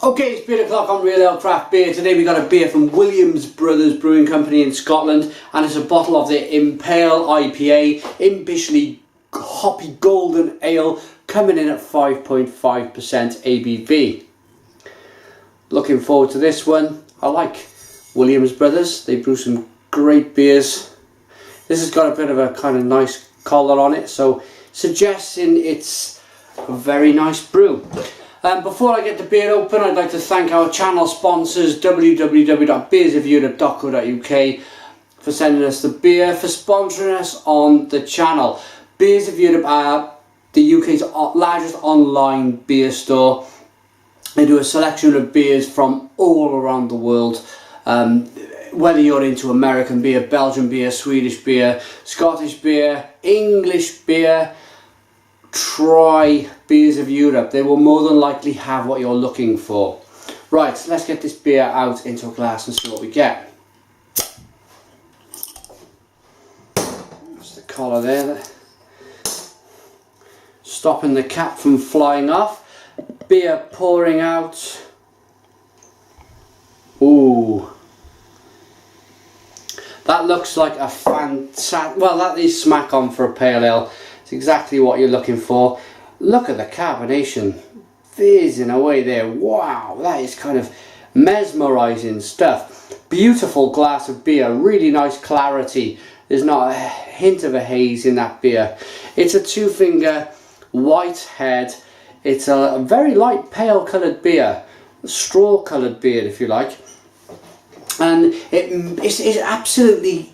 Okay, it's beer o'clock on Real Ale Craft Beer. Today we got a beer from Williams Brothers Brewing Company in Scotland, and it's a bottle of the Impale IPA, impishly hoppy golden ale, coming in at 5.5% ABV. Looking forward to this one. I like Williams Brothers. They brew some great beers. This has got a bit of a kind of nice collar on it, so suggesting it's a very nice brew. Before I get the beer open, I'd like to thank our channel sponsors, www.beersofeurope.co.uk, for sending us the beer, for sponsoring us on the channel. Beers of Europe are the UK's largest online beer store. They do a selection of beers from all around the world. Whether you're into American beer, Belgian beer, Swedish beer, Scottish beer, English beer, try Beers of Europe. They will more than likely have what you're looking for. Right, so let's get this beer out into a glass and see what we get. That's the collar there. Stopping the cap from flying off. Beer pouring out. Ooh. That looks like a fantastic, well, that is smack on for a pale ale. It's exactly what you're looking for. Look at the carbonation fizzing away there. Wow, that is kind of mesmerizing stuff. Beautiful glass of beer, really nice clarity. There's not a hint of a haze in that beer. It's a two-finger white head. It's a very light pale coloured beer, straw coloured beer if you like. And it's absolutely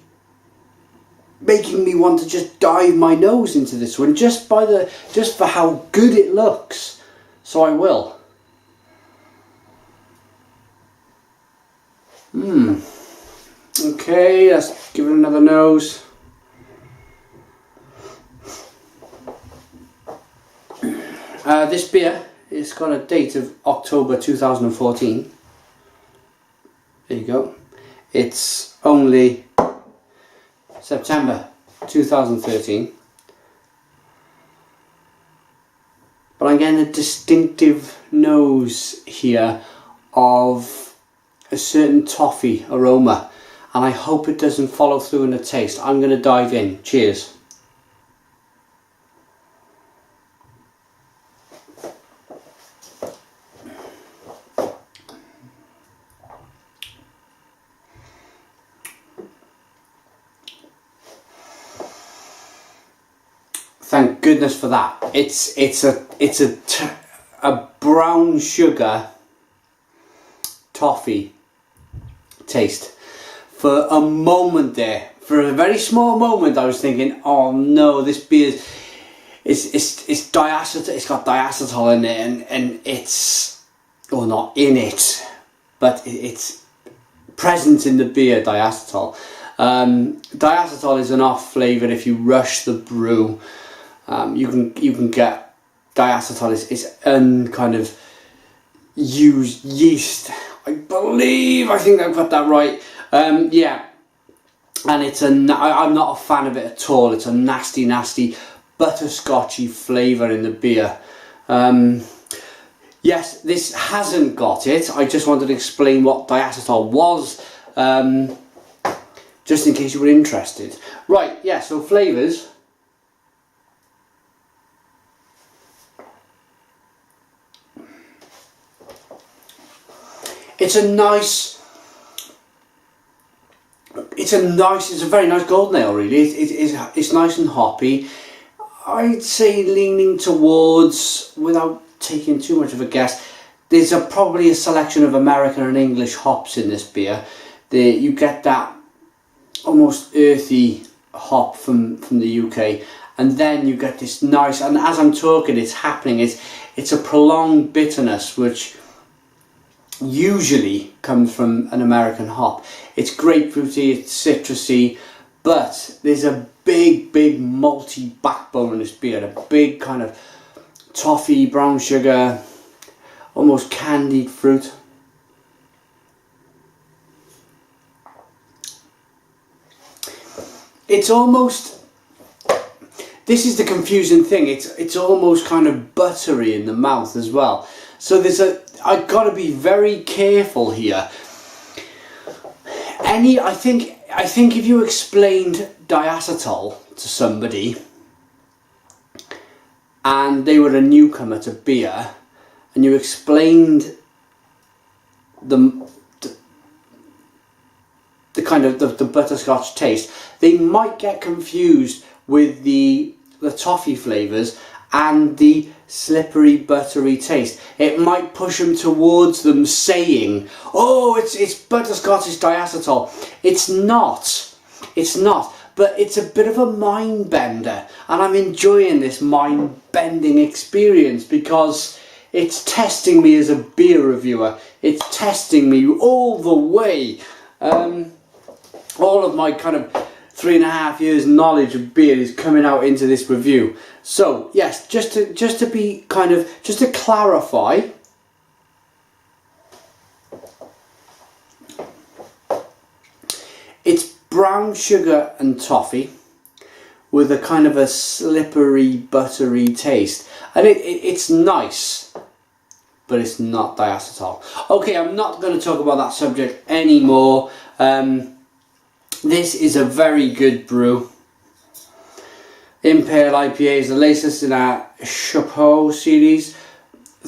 making me want to just dive my nose into this one just for how good it looks. So I will. Okay, let's give it another nose. This beer, it's got a date of October 2014. There you go. It's only September 2013. But I'm getting a distinctive nose here of a certain toffee aroma, and I hope it doesn't follow through in the taste. I'm going to dive in. Cheers. Thank goodness for that. It's a brown sugar toffee taste. For a moment there, for a very small moment, I was thinking, oh no, this beer it's diacetyl. It's got diacetyl in it, and it's, or not in it, but it's present in the beer. Diacetyl. Diacetyl is an off flavour if you rush the brew. You can get diacetyl is kind of used yeast. I think I've got that right. Yeah, and I'm not a fan of it at all. It's a nasty butterscotchy flavour in the beer. Yes, this hasn't got it. I just wanted to explain what diacetyl was, just in case you were interested. Right, yeah. So flavours. It's a very nice golden ale, really. It's nice and hoppy. I'd say leaning towards, without taking too much of a guess, there's probably a selection of American and English hops in this beer. You get that almost earthy hop from the UK, and then you get this nice, and as I'm talking, it's happening. It's a prolonged bitterness, which usually comes from an American hop. It's grapefruity, it's citrusy, but there's a big malty backbone in this beer, a big kind of toffee, brown sugar, almost candied fruit. It's almost, this is the confusing thing, it's almost kind of buttery in the mouth as well. So I've got to be very careful here. I think if you explained diacetyl to somebody and they were a newcomer to beer, and you explained the kind of the butterscotch taste, they might get confused with the toffee flavours and the slippery buttery taste. It might push them towards them saying, oh, it's butterscotch, it's diacetyl. It's not, but it's a bit of a mind bender, and I'm enjoying this mind bending experience because it's testing me as a beer reviewer. It's testing me all the way. All of my kind of 3.5 years knowledge of beer is coming out into this review. So yes, just to clarify, it's brown sugar and toffee with a kind of a slippery buttery taste, and it's nice, but it's not diacetyl. Okay, I'm not going to talk about that subject anymore. This is a very good brew. Impale IPA is the latest in our Chapeau series,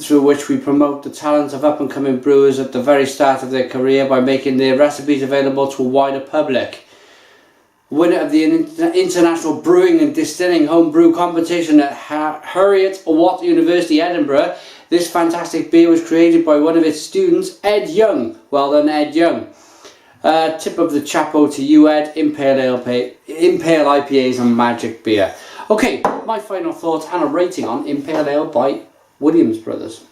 through which we promote the talent of up-and-coming brewers at the very start of their career by making their recipes available to a wider public. Winner of the International Brewing and Distilling Homebrew Competition at Heriot Watt University, Edinburgh, this fantastic beer was created by one of its students, Ed Young. Well done, Ed Young. Tip of the chapeau to you, Ed. Impale IPA is a magic beer. Okay, my final thoughts and a rating on Impale Ale by Williams Brothers.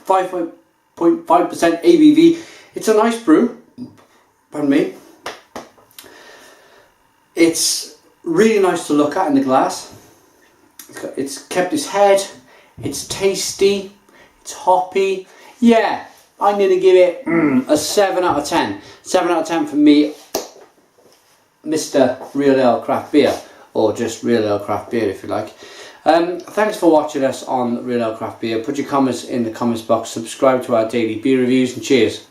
.5% ABV. It's a nice brew. Pardon me. It's really nice to look at in the glass. It's kept its head, it's tasty, it's hoppy. Yeah, I'm going to give it a 7 out of 10. 7 out of 10 for me, Mr. Real Ale Craft Beer, or just Real Ale Craft Beer if you like. Thanks for watching us on Real Ale Craft Beer. Put your comments in the comments box, subscribe to our daily beer reviews, and cheers.